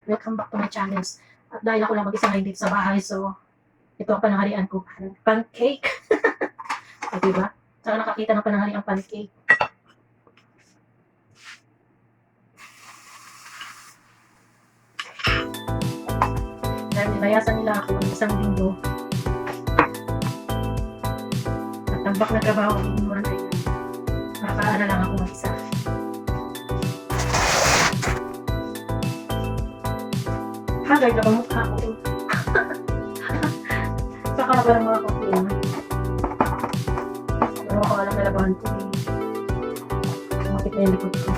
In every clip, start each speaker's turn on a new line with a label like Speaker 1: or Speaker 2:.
Speaker 1: Welcome back to my channel. At dahil ako lang mag-isa ngayon dito sa bahay, so ito ang pananghalian ko. Pancake. O, diba? Saka nakakita ng pananghalian pancake. Dahil nilayasan nila ako ng isang linggo. At tambak na trabaho ang inuran ay nakakaana lang ako mag-isa. Hagay na bang mukha ko? Saka na ba ng mga kopiyan? Pero ako alam na labahan ko eh. Makit na yung likod ko.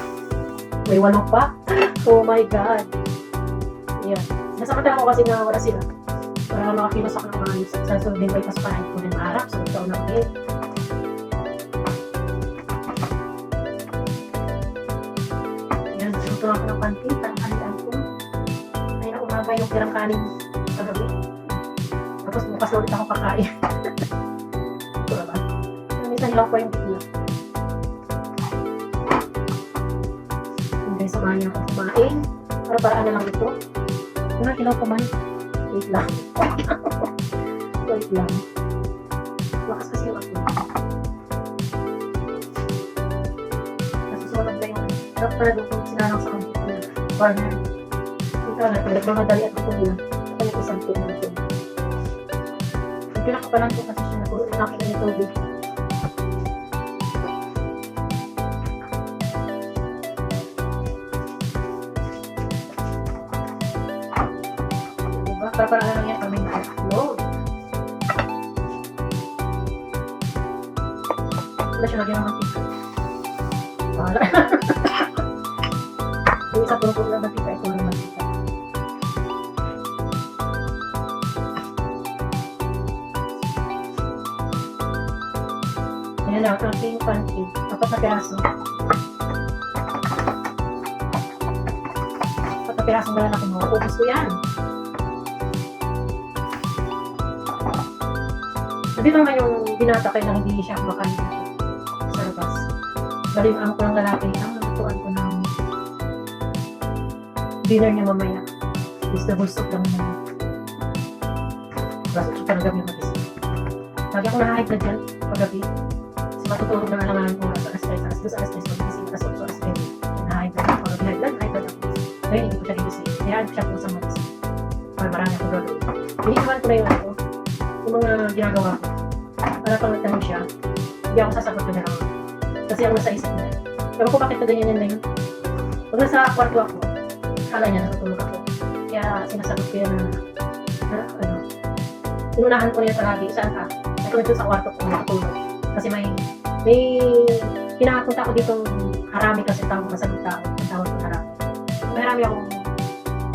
Speaker 1: May 8 pa? Oh my God! Ayan. Nasakatan ako kasi na wala sila. Para makakilos ako ng maayos. Sa sunod din ko ay pasukan ko ng harap. So ito na ulit. Ayan. Luto ako ng pancake. Ang halian ko. Ay na umaga yung pirang kanin kagabi. Tapos bukas na ulit ako kakain. Ito na ba? Minsan hilaw pa yung bigla. Hindi, samahan niya ako kumain. Para-paraan na lang ito. Kung hilaw pa man. Wait lang. Wait lang. Lakas kasi yung ako. Nasusunod na yung doktor kung sinanang sa computer. Partner. Ikaw na, nagmamadali at ito niya. Ito yung isang tunog ito. Ito nakapalan ko kasi siya nagpuro. Nakita niya tubig. Diba? Para lang yan kami na-upload. Wala siya lagyan ng mantika. Wala. Yung isa puro-puro ng mantika, ito ng mantika. Ayan lang, ang aking pancake. 4 na piraso. 4 na piraso na lang ako mo. Ubus ko yan. Sabi naman yung binata kayo na hindi siya kumakain dito sa labas. Bali yung amo ko ng lalaki, ang natutuan ko ng dinner niya mamaya. Vegetable soup lang naman. Basta siya talaga yung mag-isip. Lagi ako na-high blood yan paggabi. Kasi matutulog na alangan ko alas 3, alas 3, magising alas 8, alas 10. Na-high blood ako. High blood ako. Ngayon hindi ko siya gigising. Hayaan ko siya po sa magising. Marami akong gagawin. Iniiwan ko na yung ano, yung mga ginagawa ko. Para pag nagtanong siya, hindi ako sasagot ko na lang. Kasi ako nasa isip niya. Ewan ko bakit na ganyan yan na yun. Pag nasa kwarto ako, kala niya natutulog ako. Kaya sinasagot ko yan na ano, inunahan ko niya palagi. Saan ka? Ito nito sa kwarto ko natutulog. Kasi may pinakapunta ko ditong harami kasi tawag masagot tao. Ang tawag ko harami. May harami akong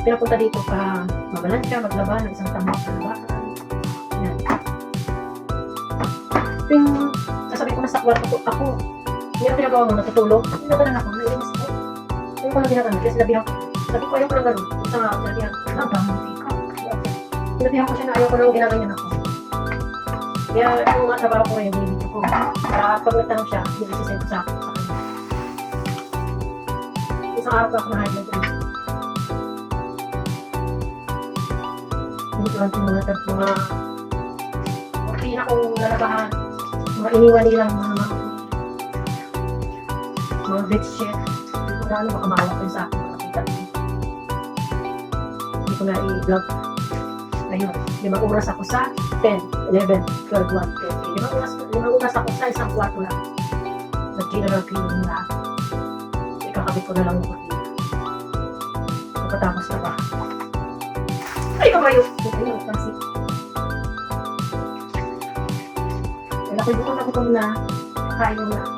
Speaker 1: pinapunta dito para mabalansya, maglaba ng isang tambak na labakan. Yan. Yung sasabihin ko na sa kwarto ko, ako, hindi ako ginagawa mo, natutulog. Nagalan ako, naiinis ko. Ayun ko lang ginagawa, kasi sinabihan ko. Sabi ko, ayaw ko lang gano'n. Isa nga ako, sinabihan ko, sinabihan ko siya na ayaw ko lang ginaganyan ako. Kaya yung mga trabaho ko ngayon, binibigyan ko. Para pag nagtanong siya, binibigyan ko sa akin. Isang araw ko ako na high blood. Hindi ko lang mga okay na kong lalabahan. Mga iniwan nilang mga bedsheet. Hindi ko na ano, baka maawa ko sa akin. Makakita. Hindi ko na i-vlog. Ayun, 5 oras ako sa 10, 11, 12, 1, 2, 5 oras ako sa isang kwarto lang. Nag-general cleaning na. Ikakabit ko na lang yung kurtina. Pagkatapos na ba? Ay, kamayo! Ayun, kasi. Kaya ako na gutom na. Kain mo na ako.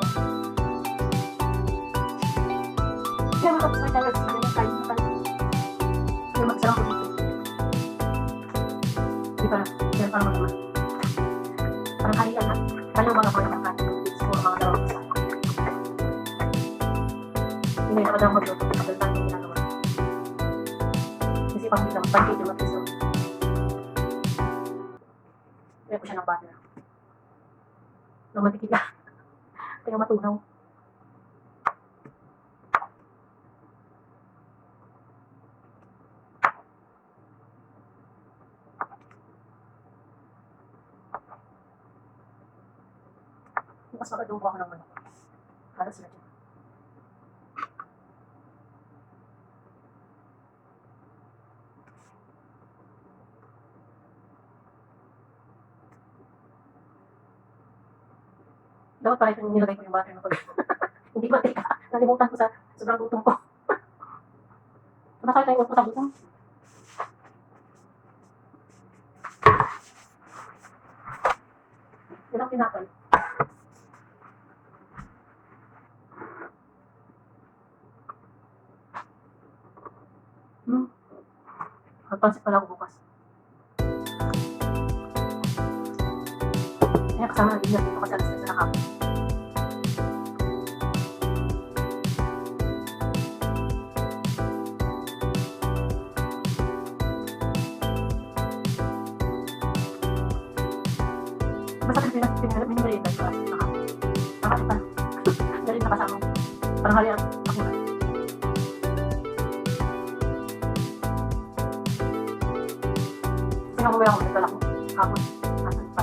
Speaker 1: Kaya matapos na talaga sa kanya. Kain mo talaga. Kaya magsarang ko dito. Hindi pa. Hindi pa naman naman. Parang kalian na. Kanyang mga mga kain. Siguro mga dalawang isa. Hindi na daw magluto. Kapag tayo yung ginagawa. Kasi pang bilang pancake yung mag-iso. Kaya ko siya ng butter. Namantikit na. Kaya matunaw. mag-adobo ako ng manok. Para sila dyan. Dapat pala ito nilagay ko yung butter na pag... Hindi ba, teka. Nalimutan ko sa sobrang gutom ko. Nakakita yung sa gutom. Yan ang pinapal. Magpansip pala ako bukas. Kaya kasama na din dito kasi alas na sa nakapin. Basta kasi pinag-minimalitan ko kasi nakapin. Nakapin pa. Dali nakasama. Parang hali ako na. Kasi mamaya ako nagdala ko. Kapon. Kasan pa.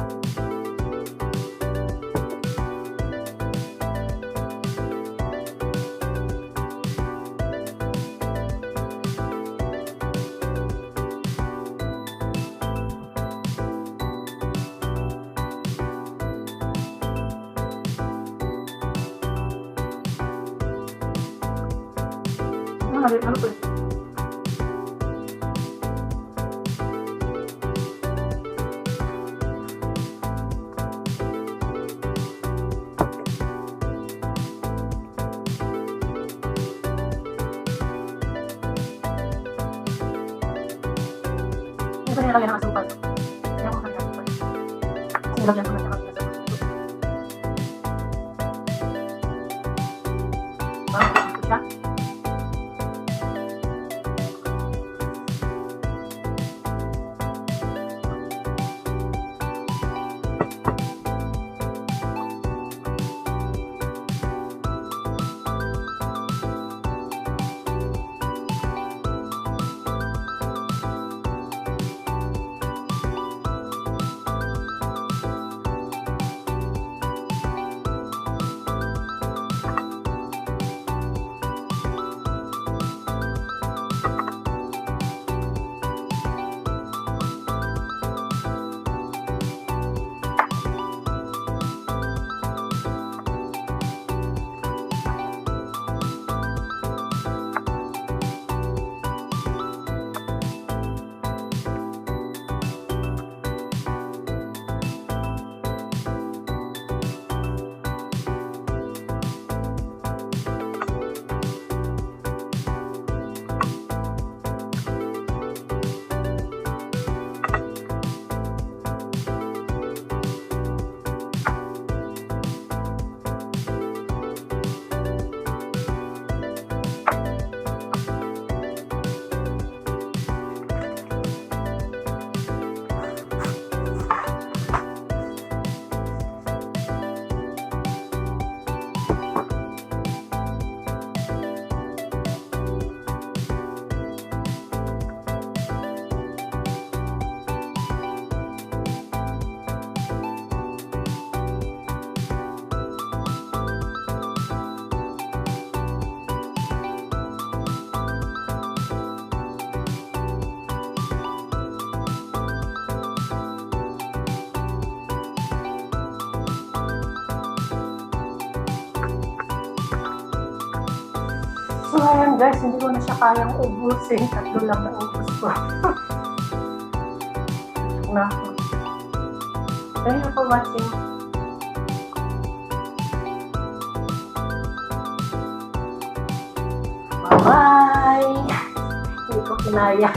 Speaker 1: Ano po yun? Hindi ko nilagyan ng asukal. Kaya ko kaya asukal. Kasi nilagyan ko na siya kasi asukal. Parang ito siya. So ngayon guys, hindi ko na siya kayang ubusin. Tatlo lang na ubus ko. Thank you for watching. Bye-bye! Hindi ko kinaya.